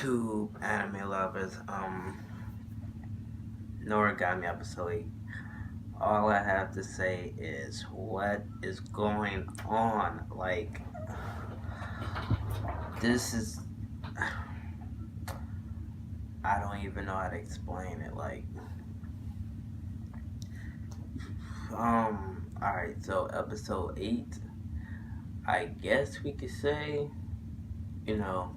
YouTube anime lovers, Noragami episode 8. All I have to say is what is going on? Like, this is. I don't even know how to explain it. Like, alright, so episode 8, I guess we could say, you know,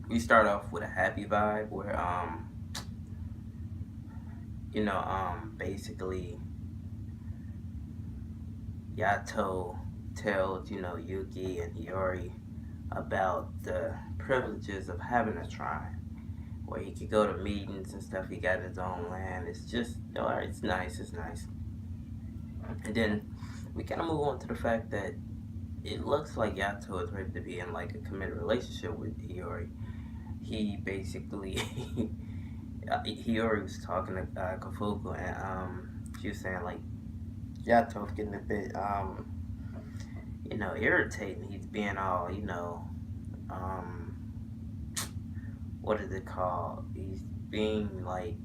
we start off with a happy vibe where, basically Yato tells, Yuki and Hiyori about the privileges of having a shrine where he could go to meetings and stuff. He got his own land. It's just, alright, it's nice, it's nice. And then we kind of move on to the fact that it looks like Yato is ready to be in like a committed relationship with Hiyori. He basically, Hiyori was talking to Kafuku, and she was saying like Yato's getting a bit, irritating. He's being all, um, what is it called? He's being like,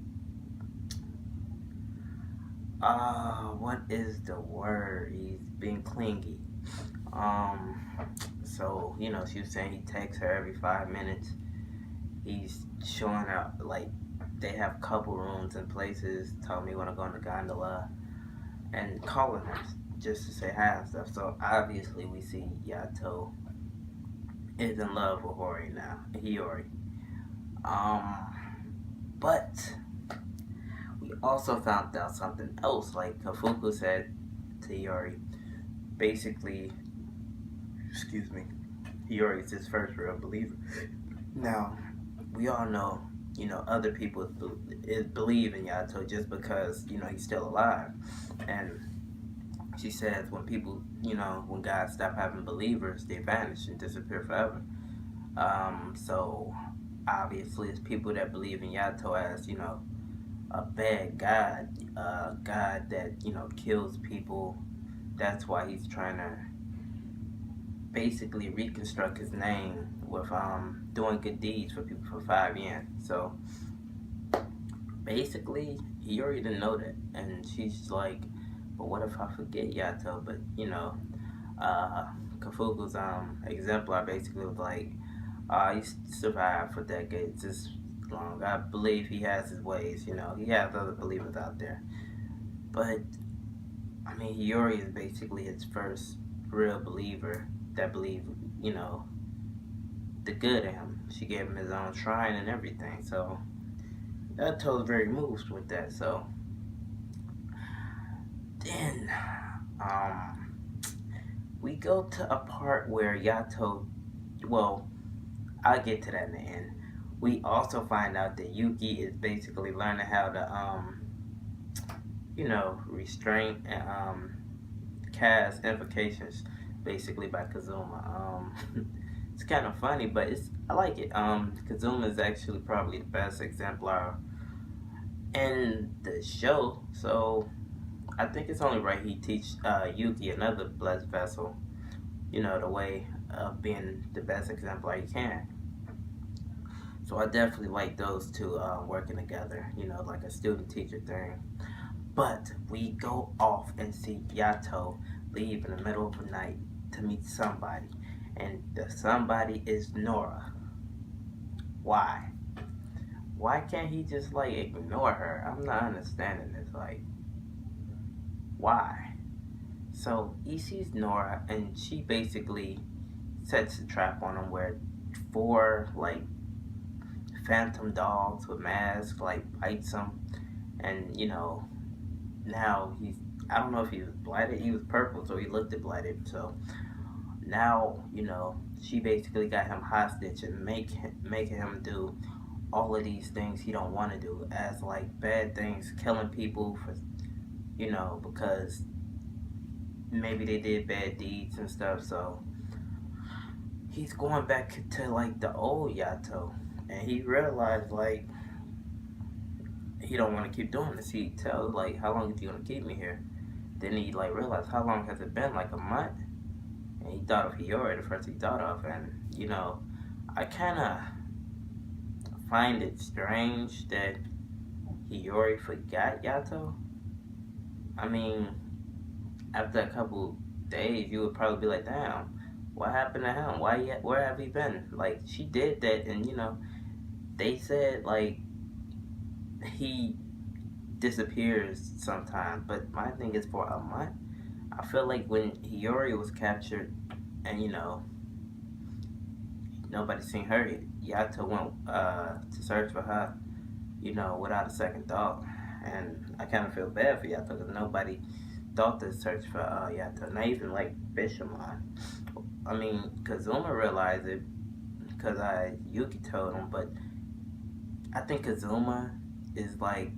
what is the word? He's being clingy. Um, so, she was saying he texts her every 5 minutes. He's showing out, like, they have couple rooms and places, telling me when I go in the gondola, and calling her just to say hi and stuff. So, obviously, we see Yato is in love with Hiyori. Um, but we also found out something else. Like Kafuku said to Hiyori, basically, excuse me, Hiyori is his first real believer. Now, we all know, other people believe in Yato just because, he's still alive. And she says when people, when God stop having believers, they vanish and disappear forever. So obviously it's people that believe in Yato as, a bad god, a god that, kills people. That's why he's trying to basically reconstruct his name with doing good deeds for people for 5 yen. So basically he already didn't know that, and she's like, but what if I forget Yato? But Kafuku's exemplar basically was like, he survived for decades this long. I believe he has his ways, he has other believers out there. But I mean, Hiyori is basically his first real believer that believed, the good in him. She gave him his own shrine and everything. So that was very moved with that. So then we go to a part where Yato, well, I'll get to that in the end. We also find out that Yuki is basically learning how to restrain and cast invocations basically by Kazuma. It's kind of funny, but I like it. Kazuma is actually probably the best exemplar in the show, so I think it's only right he teach Yuki, another blessed vessel, the way of being the best exemplar he can. So I definitely like those two working together, like a student-teacher thing. But we go off and see Yato leave in the middle of the night to meet somebody. And the somebody is Nora. Why? Why can't he just like ignore her? I'm not understanding this. Like, why? So he sees Nora, and she basically sets a trap on him where four like phantom dogs with masks like bites him, and now he's, I don't know if he was blighted. He was purple, so he looked blighted. So now, she basically got him hostage and making him do all of these things he don't want to do as like bad things, killing people for, because maybe they did bad deeds and stuff. So he's going back to like the old Yato, and he realized like he don't want to keep doing this. He tells like, how long is you gonna keep me here? Then he like realized, how long has it been? Like a month? And he thought of Hiyori, the first he thought of. And I kind of find it strange that Hiyori forgot Yato. I mean, after a couple days, you would probably be like, "Damn, what happened to him? Where have he been?" Like she did that, and they said like he disappears sometimes. But my thing is for a month. I feel like when Hiyori was captured, and nobody seen her, Yato went to search for her, without a second thought. And I kind of feel bad for Yato because nobody thought to search for Yato, not even like Bishamon. I mean, Kazuma realized it because Yuki told him, but I think Kazuma is like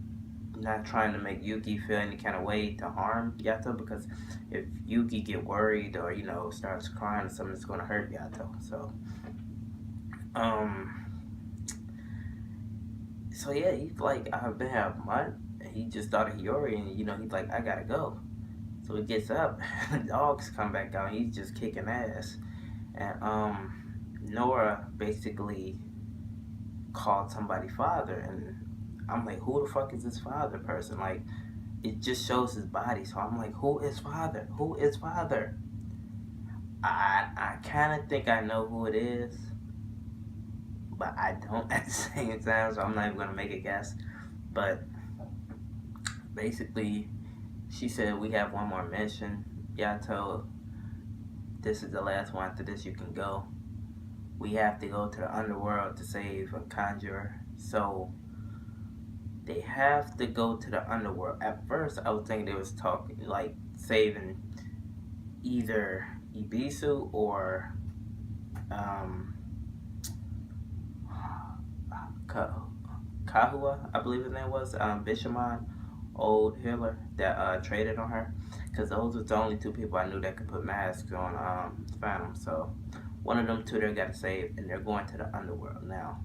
not trying to make Yuki feel any kind of way to harm Yato because if Yuki get worried or starts crying or something, it's gonna hurt Yato. Um, so yeah, he's like I've been here a month. And he just thought of Hiyori, and he's like I gotta go. So he gets up, dogs come back out. He's just kicking ass, and Nora basically called somebody father, and I'm like, who the fuck is this father person? Like, it just shows his body, so I'm like, who is father? Who is father? I kind of think I know who it is, but I don't at the same time, so I'm not even gonna make a guess. But basically, she said we have one more mission. Yato, this is the last one. After this, you can go. We have to go to the underworld to save a conjurer. So they have to go to the underworld. At first, I was thinking they was talking like saving either Ibisu or um, Kahua, I believe his name was, Bishamon, old healer that traded on her. Because those were the only two people I knew that could put masks on Phantom. So one of them two they got to save, and they're going to the underworld now.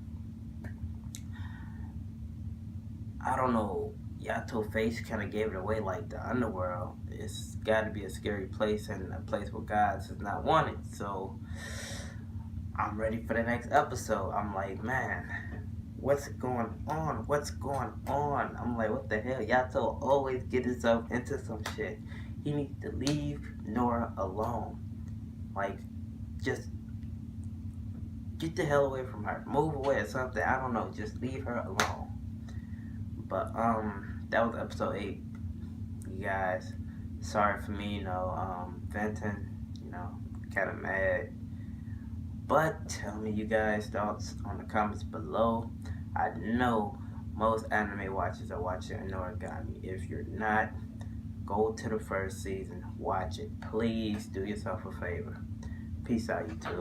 I don't know. Yato face kind of gave it away. Like the underworld, it's got to be a scary place and a place where gods is not wanted. So I'm ready for the next episode. I'm like, man, what's going on? What's going on? I'm like, what the hell? Yato always get himself into some shit. He needs to leave Nora alone. Like, just get the hell away from her. Move away or something. I don't know. Just leave her alone. But that was episode 8. You guys, sorry for me, venting, kind of mad. But tell me you guys' thoughts on the comments below. I know most anime watchers are watching Noragami. If you're not, go to the first season, watch it. Please do yourself a favor. Peace out, YouTube.